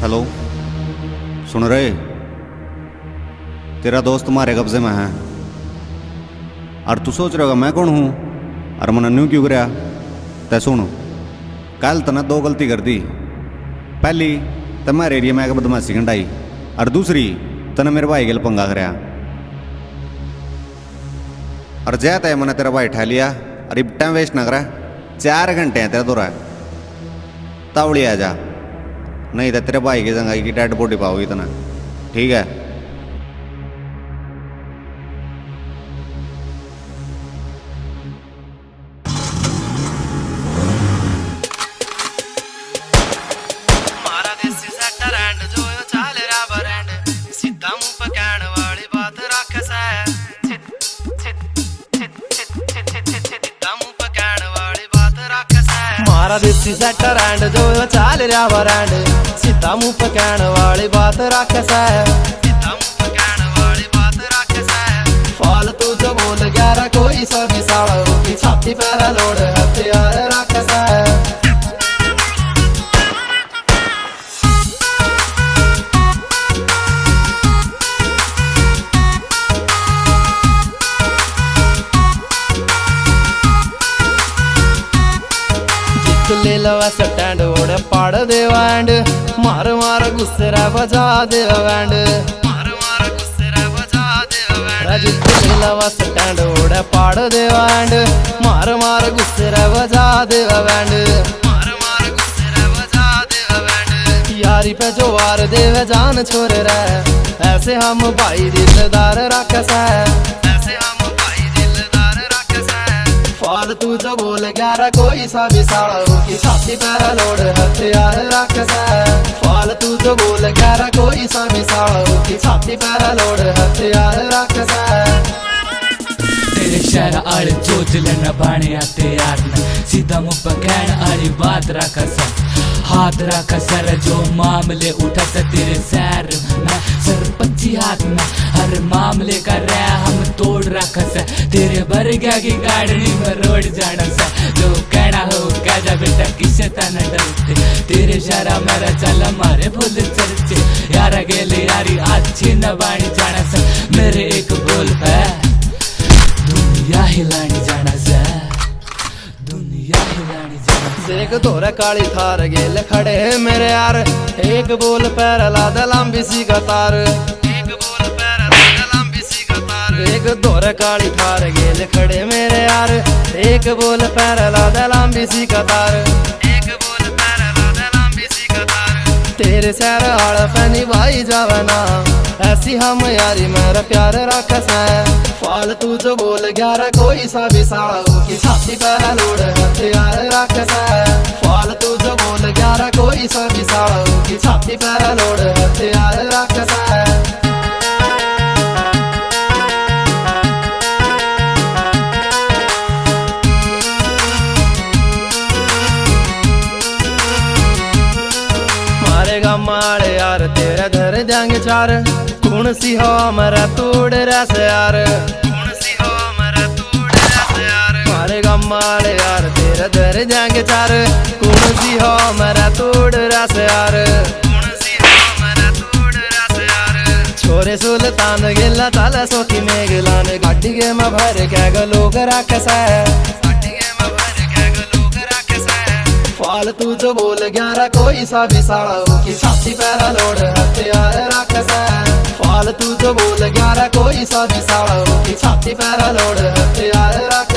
Hello, सुन रहे? तेरा दोस्त तुम्हारे कब्जे में है और तू सोच रहा होगा मैं कौन हूँ और मन न्यू क्यों कराया। तै सुन, कल तने दो गलती कर दी। पहली तो मेरे एरिया में एक बदमाशी घंटाई और दूसरी तने मेरे भाई के लिए पंगा कराया। और जय तय मैंने तेरा भाई ठा लिया और अब टाइम वेस्ट ना करा। 4 घंटे हैं तेरा दौरा तावड़ी आ जा, नहीं तो तेरे भाई की जंगाई की डेड बॉडी पाओगी इतना। ठीक है? मारा देसी सेक्टर एंड जो चाल रहा बरैंड सीधा मुंह पे कहने वाली बात रख सा सीधा मुंह पे कहने वाली बात रख सा। मारा देसी सेक्टर एंड जो चाल रहा बरैंड सीधा मुंह पे कहने वाली बात रख सा सीधा मुंह पे कहने वाली बात रख सा। फालतू जो बोल ग्यारह कोई सा भी साड़ा होगी छाती पैरा लोड हथियार रख सा। ले लवा स्टैंड ओड़े पाड़ दे बैंड मार मार गुस्से रा बजा दे बैंड मार मार गुस्से रा बजा दे बैंड। ले लवा स्टैंड ओड़े पाड़ दे बैंड मार मार गुस्से रा बजा दे बैंड मार मार गुस्से रा बजा दे बैंड। यारी पे जो वार देवे जान छोड़ रहा ऐसे हम भाई दिलदार रख सा ऐसे हम भाई दिलदार रख सा। फालतू जो बोल ग्यारह कोई सा भी साड़ा होगी छाती पैरा लोड हथियार रख सा। फालतू जो बोल ग्यारह कोई सा भी साड़ा होगी छाती पैरा लोड हथियार रख सा। तेरे शहर आड़े चोचलन बाणे आते यार सीधा मुंह पे कहने आड़ी बात रख सा। हाथ रखा सर जो मामले उठा सा तेरे सैर में सरपंची हाथ में हर मामले का रहा हम तोड़ रखा सा। तेरे भर गया की गाड़ी में रोड जाना सा जो कहना हो कह जा बेटा किसे तना डरते। तेरे शरा मेरा चल मारे भूल चर्चे यारा गेले यारी अच्छी न बाणी जाना सा। मेरे एक बोल पे दुनिया हिलानी जाना सा दुनिया हिलानी जाना। देख तोरे काली थार गेल खड़े मेरे यार एक बोल पैर लादा लंबी सी कतार एक बोल पैर लादा लंबी सी कतार। एक तोरे काली थार गेल खड़े मेरे यार एक बोल पैर लादा लंबी सी कतार एक बोल पैर लादा लंबी सी कतार। तेरे सैर आड़ पहनी भाई जावना ऐसी हम यारी मेरा प्यार रख सा। फालतू जो बोल ग्यारह कोई सा भी साड़ा होगी छाती पैरा लोड हथियार रख सा। फालतू जो बोल ग्यारह कोई सा भी साड़ा होगी छाती पैरा लोड हथियार रख सा। मारेगा मारे यार तेरा धर जाएंगे चार कौन सी हो हमारा तोड़ रस यार कौन सी हो हमारा तोड़ रस यार। मारेगा मारे यार तेरा धर जाएंगे चार कौन सी हो हमारा तोड़ रस यार कौन सी हो हमारा तोड़ रस यार। छोरे सुल्तान गिला ताला सोकी में गिलान गाड़ी के में भर के लोग रख सा गाड़ी के में भर के लोग रख सा। फालतू जो बोल ग्यारह कोई सा भी साड़ा होगी छाती पैरा लोड हथियार रख सा। फालतू जो बोल ग्यारह कोई सा भी साड़ा होगी छाती पैरा लोड हथियार रख